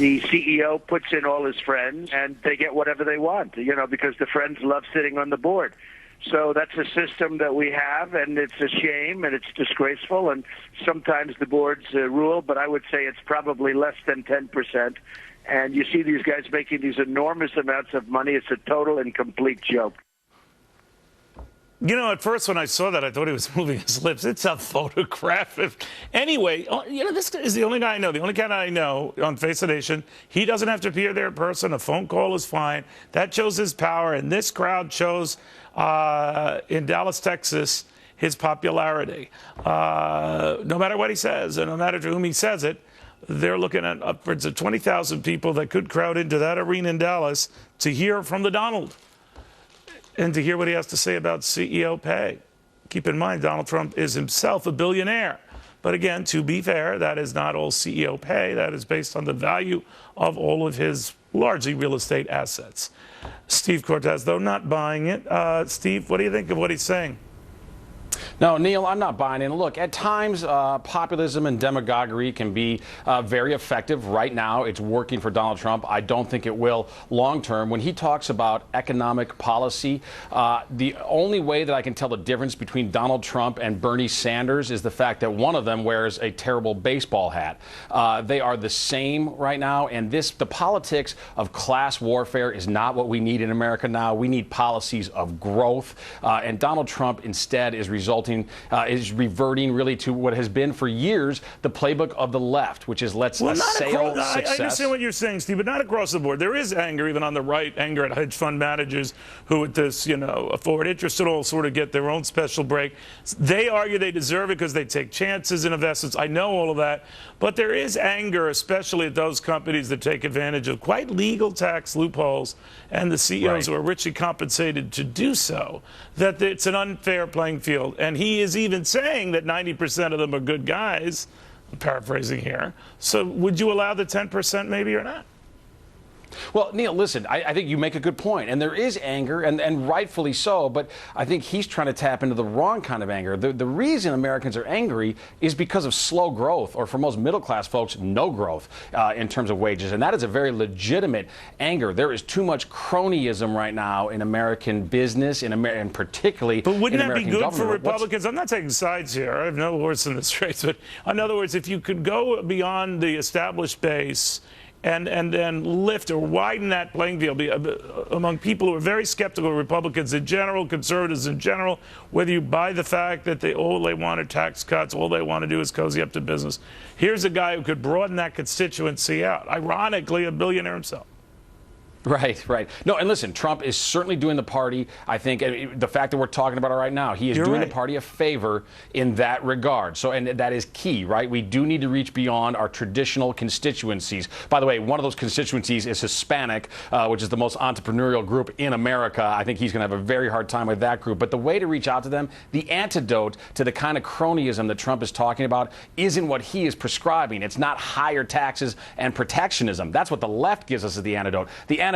the CEO puts in all his friends, and they get whatever they want, because the friends love sitting on the board. So that's a system that we have, and it's a shame, and it's disgraceful, and sometimes the boards rule, but I would say it's probably less than 10%. And you see these guys making these enormous amounts of money. It's a total and complete joke. At first when I saw that, I thought he was moving his lips. It's a photograph. Anyway, this is the only guy I know, the only guy I know on Face the Nation. He doesn't have to appear there in person. A phone call is fine. That shows his power. And this crowd shows in Dallas, Texas, his popularity. No matter what he says, and no matter to whom he says it, they're looking at upwards of 20,000 people that could crowd into that arena in Dallas to hear from the Donald and to hear what he has to say about CEO pay. Keep in mind, Donald Trump is himself a billionaire. But again, to be fair, that is not all CEO pay. That is based on the value of all of his largely real estate assets. Steve Cortez, though, not buying it. Steve, what do you think of what he's saying? No, Neil, I'm not buying in. Look, at times, populism and demagoguery can be very effective. Right now, it's working for Donald Trump. I don't think it will long term. When he talks about economic policy, the only way that I can tell the difference between Donald Trump and Bernie Sanders is the fact that one of them wears a terrible baseball hat. They are the same right now, and the politics of class warfare is not what we need in America now. We need policies of growth, and Donald Trump instead is reverting really to what has been for years the playbook of the left, which is let's assail success. I understand what you're saying, Steve, but not across the board. There is anger, even on the right, anger at hedge fund managers who at this, forward interest and all sort of get their own special break. They argue they deserve it because they take chances in investments. I know all of that. But there is anger, especially at those companies that take advantage of quite legal tax loopholes and the CEOs who are richly compensated to do so, that it's an unfair playing field. And he is even saying that 90% of them are good guys. I'm paraphrasing here. So would you allow the 10% maybe or not? Well, Neil, listen, I think you make a good point, and there is anger, and rightfully so, but I think he's trying to tap into the wrong kind of anger. The reason Americans are angry is because of slow growth, or for most middle-class folks, no growth in terms of wages, and that is a very legitimate anger. There is too much cronyism right now in American business, and particularly but wouldn't in that American be good government. for Republicans? I'm not taking sides here. I have no horse in this race, but in other words, if you could go beyond the established base and then lift or widen that playing field among people who are very skeptical of Republicans in general, conservatives in general, whether you buy the fact that all they want are tax cuts, all they want to do is cozy up to business. Here's a guy who could broaden that constituency out. Ironically, a billionaire himself. Right. No, and listen, Trump is certainly doing the party, I think, the fact that we're talking about it right now, he is doing the party a favor in that regard. So, and that is key, right? We do need to reach beyond our traditional constituencies. By the way, one of those constituencies is Hispanic, which is the most entrepreneurial group in America. I think he's going to have a very hard time with that group. But the way to reach out to them, the antidote to the kind of cronyism that Trump is talking about isn't what he is prescribing. It's not higher taxes and protectionism. That's what the left gives us as the antidote. The antidote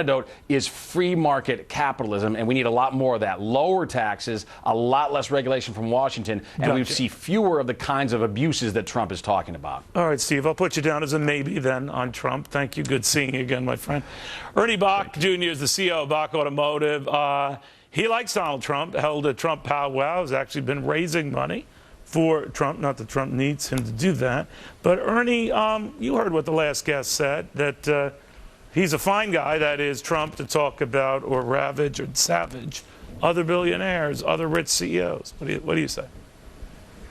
is free market capitalism, and we need a lot more of that. Lower taxes, a lot less regulation from Washington, and we see fewer of the kinds of abuses that Trump is talking about. All right, Steve, I'll put you down as a maybe then on Trump. Thank you. Good seeing you again, my friend. Ernie Bach Jr. is the CEO of Bach Automotive. He likes Donald Trump, held a Trump powwow, has actually been raising money for Trump. Not that Trump needs him to do that. But Ernie, you heard what the last guest said, that he's a fine guy, that is Trump, to talk about or ravage or savage other billionaires, other rich CEOs. What do you say?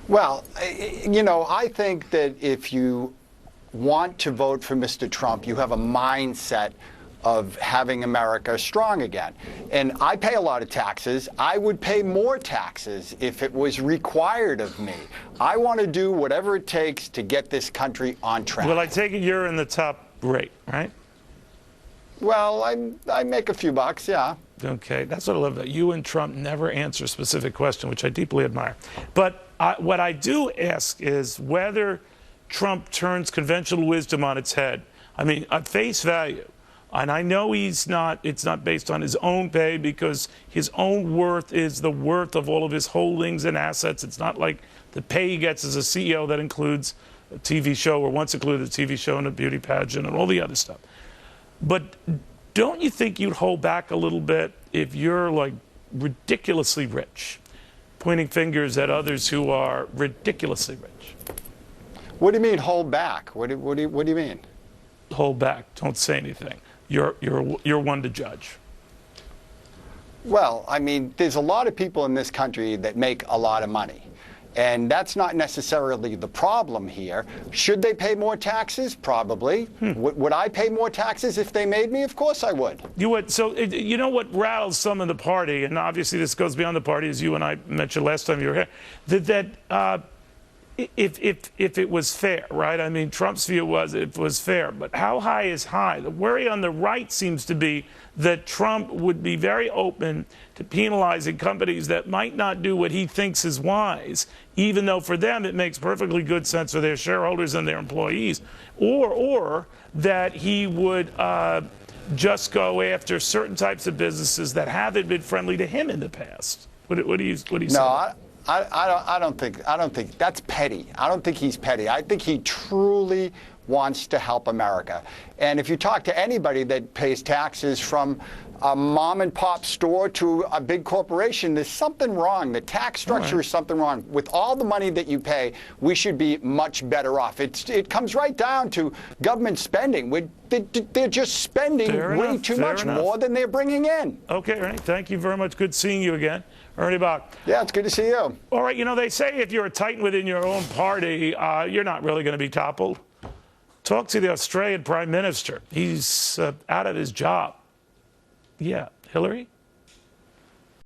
Well, I think that if you want to vote for Mr. Trump, you have a mindset of having America strong again. And I pay a lot of taxes. I would pay more taxes if it was required of me. I want to do whatever it takes to get this country on track. Well, I take it you're in the top rate, right? Well, I make a few bucks, yeah. Okay, that's what I love about you and Trump. Never answer a specific question, which I deeply admire. But what I do ask is whether Trump turns conventional wisdom on its head. I mean, at face value, and I know it's not based on his own pay, because his own worth is the worth of all of his holdings and assets. It's not like the pay he gets as a CEO that includes a TV show, or once included a TV show and a beauty pageant and all the other stuff. But don't you think you'd hold back a little bit if you're like ridiculously rich, pointing fingers at others who are ridiculously rich? What do you mean hold back? What do you mean? Hold back. Don't say anything. You're one to judge. Well, I mean, there's a lot of people in this country that make a lot of money. And that's not necessarily the problem here. Should they pay more taxes? Probably. Would I pay more taxes if they made me? Of course I would. You would. So you know what rattles some in the party, and obviously this goes beyond the party, as you and I mentioned last time you were here, that if it was fair, right? I mean, Trump's view was it was fair, but how high is high? The worry on the right seems to be that Trump would be very open to penalizing companies that might not do what he thinks is wise, even though for them it makes perfectly good sense for their shareholders and their employees, or that he would just go after certain types of businesses that haven't been friendly to him in the past. What do you say? No, I don't think that's petty. I don't think he's petty. I think he truly wants to help America. And if you talk to anybody that pays taxes, from a mom and pop store to a big corporation, there's something wrong. The tax structure is something wrong. With all the money that you pay, we should be much better off. It comes right down to government spending. They're just spending way too much, more than they're bringing in. Okay, Ernie, thank you very much. Good seeing you again. Ernie Bach. Yeah, it's good to see you. All right, you know, they say if you're a titan within your own party, you're not really going to be toppled. Talk to the Australian Prime Minister. He's out of his job. Yeah, Hillary?